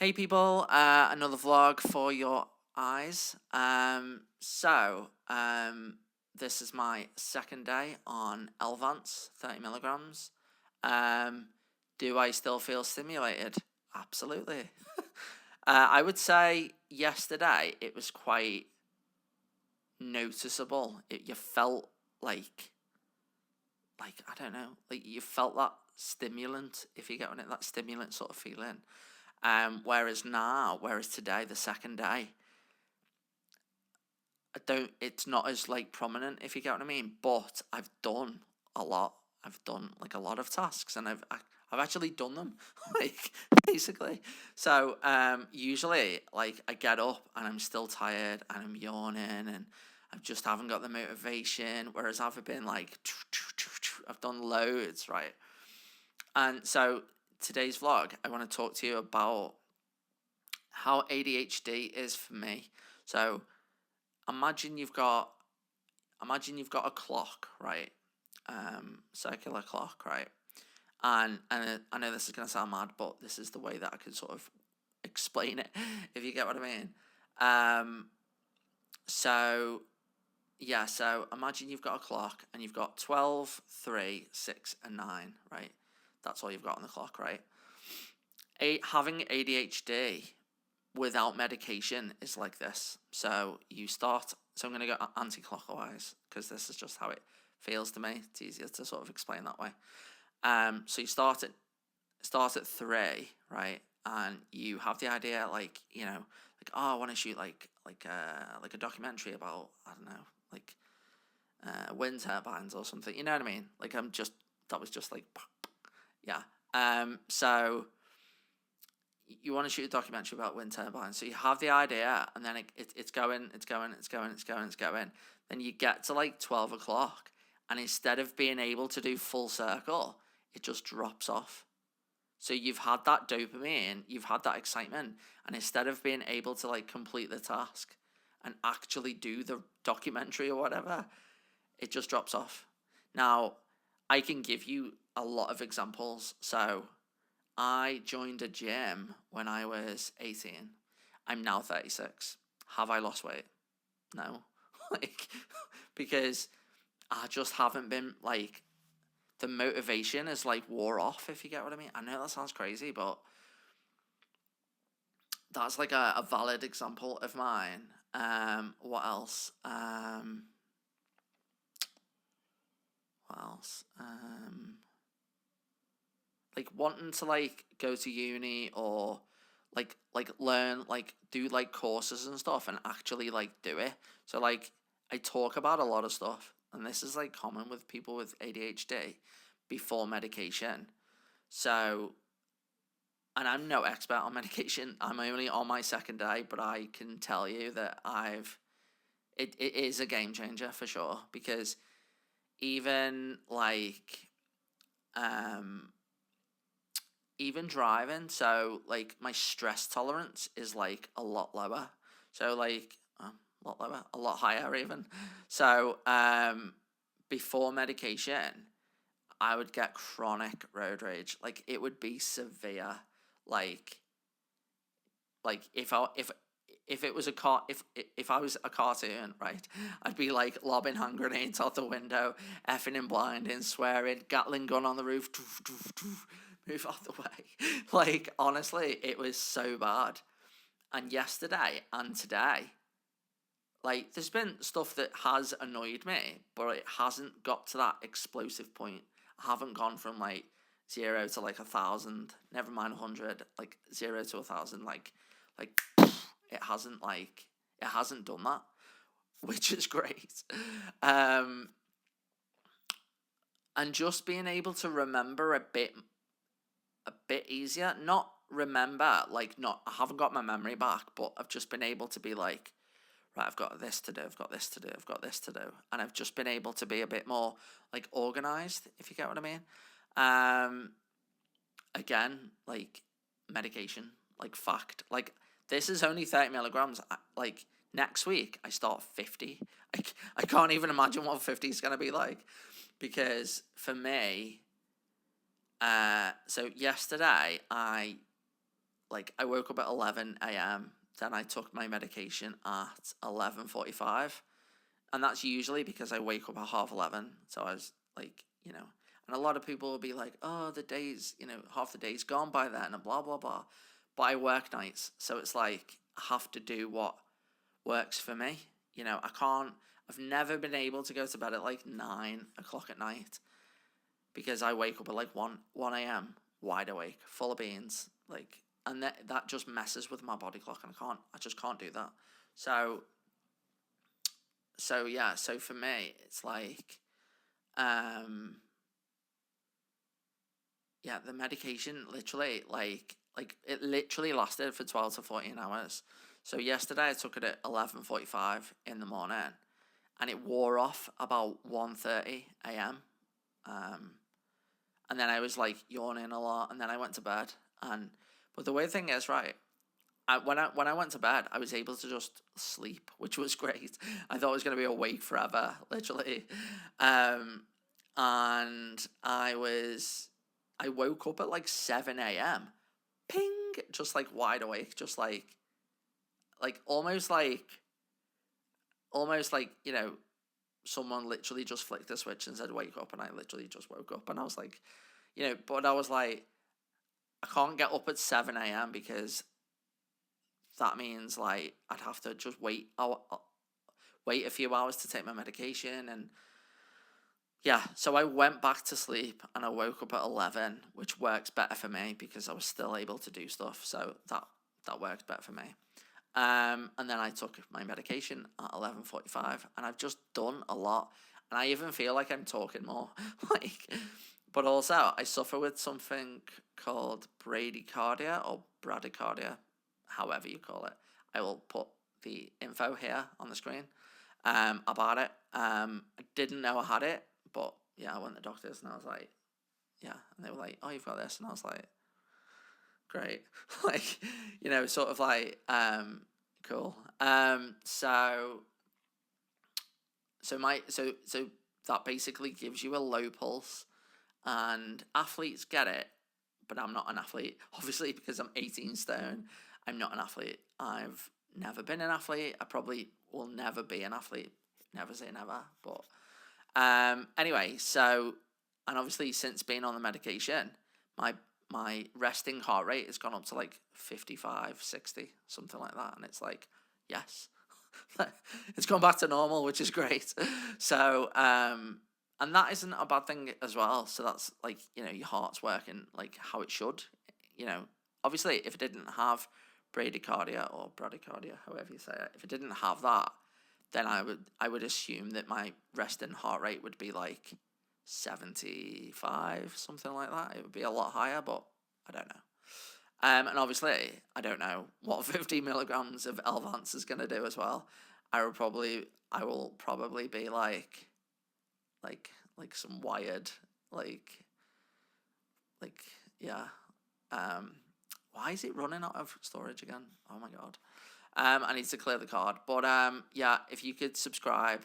Hey people, another vlog for your eyes. This is my second day on Elvanse, 30 milligrams. Do I still feel stimulated? Absolutely. I would say yesterday it was quite noticeable. You felt like I don't know, like you felt that stimulant, if you get on it, that stimulant sort of feeling. Whereas today, the second day, it's not as like prominent, if you get what I mean. But I've done a lot. I've done like a lot of tasks, and I've actually done them, like basically. So usually, like I get up and I'm still tired and I'm yawning and I just haven't got the motivation. Whereas I've been like, I've done loads, right? And so today's vlog, I want to talk to you about how ADHD is for me. So imagine you've got a clock, right? Circular clock, right? And I know this is gonna sound mad, but this is the way that I can sort of explain it, if you get what I mean. So imagine you've got a clock and you've got 12, 3, 6, and 9, right? That's all you've got on the clock, right? Having ADHD without medication is like this. So I'm going to go anti-clockwise because this is just how it feels to me. It's easier to sort of explain that way. So you start at 3, right? And you have the idea, like, I want to shoot like a documentary about, I don't know, like wind turbines or something. You know what I mean? Like that was just like, yeah. So you want to shoot a documentary about wind turbines. So you have the idea, and then it's going. Then you get to like 12 o'clock, and instead of being able to do full circle, it just drops off. So you've had that dopamine, you've had that excitement, and instead of being able to like complete the task and actually do the documentary or whatever, it just drops off. Now, I can give you a lot of examples. So I joined a gym when I was 18. I'm now 36. Have I lost weight? No. Because I just haven't been, like, the motivation is, like, wore off, if you get what I mean. I know that sounds crazy, but that's, like, a valid example of mine. What else? Like wanting to like go to uni or like learn, like do like courses and stuff and actually like do it. So like I talk about a lot of stuff, and this is like common with people with ADHD before medication. So, and I'm no expert on medication. I'm only on my second day, but I can tell you that it is a game changer for sure, because even like even driving, so like my stress tolerance is like a lot lower. So like a lot lower, a lot higher even. So before medication, I would get chronic road rage. Like it would be severe. Like if it was a car, if I was a cartoon, right, I'd be like lobbing hand grenades out the window, effing and blinding, swearing, Gatling gun on the roof, move out the way. Like honestly, it was so bad. And yesterday and today, like there's been stuff that has annoyed me, but it hasn't got to that explosive point. I haven't gone from like 0 to like 1,000, never mind 100, like 0 to 1,000, like it hasn't done that, which is great. And just being able to remember a bit easier. Not remember, like, not, I haven't got my memory back, but I've just been able to be like, right, I've got this to do, I've got this to do, I've got this to do. And I've just been able to be a bit more like organized, if you get what I mean. Again, like medication, like fact, like this is only 30 milligrams. Like next week, I start 50. I can't even imagine what 50 is going to be like, because for me, so yesterday I like I woke up at 11 a.m. Then I took my medication at 11:45, and that's usually because I wake up at 11:30. So I was like, and a lot of people will be like, oh, the day's, half the day's gone by then, and blah blah blah. But I work nights, so it's like I have to do what works for me. I can't. I've never been able to go to bed at like 9 o'clock at night because I wake up at like 1 a.m. wide awake, full of beans, like, and that just messes with my body clock, and I just can't do that. So yeah, so for me, it's like, yeah, the medication literally, like it literally lasted for 12 to 14 hours. So yesterday I took it at 11:45 in the morning, and it wore off about 1:30 a.m. And then I was like yawning a lot, and then I went to bed. But the weird thing is, right, when I went to bed, I was able to just sleep, which was great. I thought I was going to be awake forever, literally. And I woke up at like 7 a.m. Ping, just like wide awake, just like almost like someone literally just flicked the switch and said wake up, and I literally just woke up, and I was like, but I was like, I can't get up at 7 a.m. because that means like I'd have to just wait a few hours to take my medication, and yeah, so I went back to sleep and I woke up at 11, which works better for me because I was still able to do stuff, so that works better for me. And then I took my medication at 11:45, and I've just done a lot, and I even feel like I'm talking more, but also I suffer with something called bradycardia or bradycardia, however you call it. I will put the info here on the screen about it. I didn't know I had it, but yeah, I went to the doctors and I was like, yeah, and they were like, oh, you've got this, and I was like, great, like, sort of like, cool. So that basically gives you a low pulse, and athletes get it, but I'm not an athlete, obviously, because I'm 18 stone. I'm not an athlete. I've never been an athlete. I probably will never be an athlete. Never say never. But anyway, so, and obviously since being on the medication, my resting heart rate has gone up to like 55, 60, something like that. And it's like, yes, it's gone back to normal, which is great. So, and that isn't a bad thing as well. So that's like, your heart's working like how it should. Obviously, if it didn't have bradycardia or bradycardia, however you say it, if it didn't have that, then I would assume that my resting heart rate would be like 75, something like that. It would be a lot higher, but I don't know. And obviously, I don't know what 50 milligrams of Elvanse is going to do as well. I will probably be like some wired, yeah. Why is it running out of storage again? Oh my God. I need to clear the card. But yeah, if you could subscribe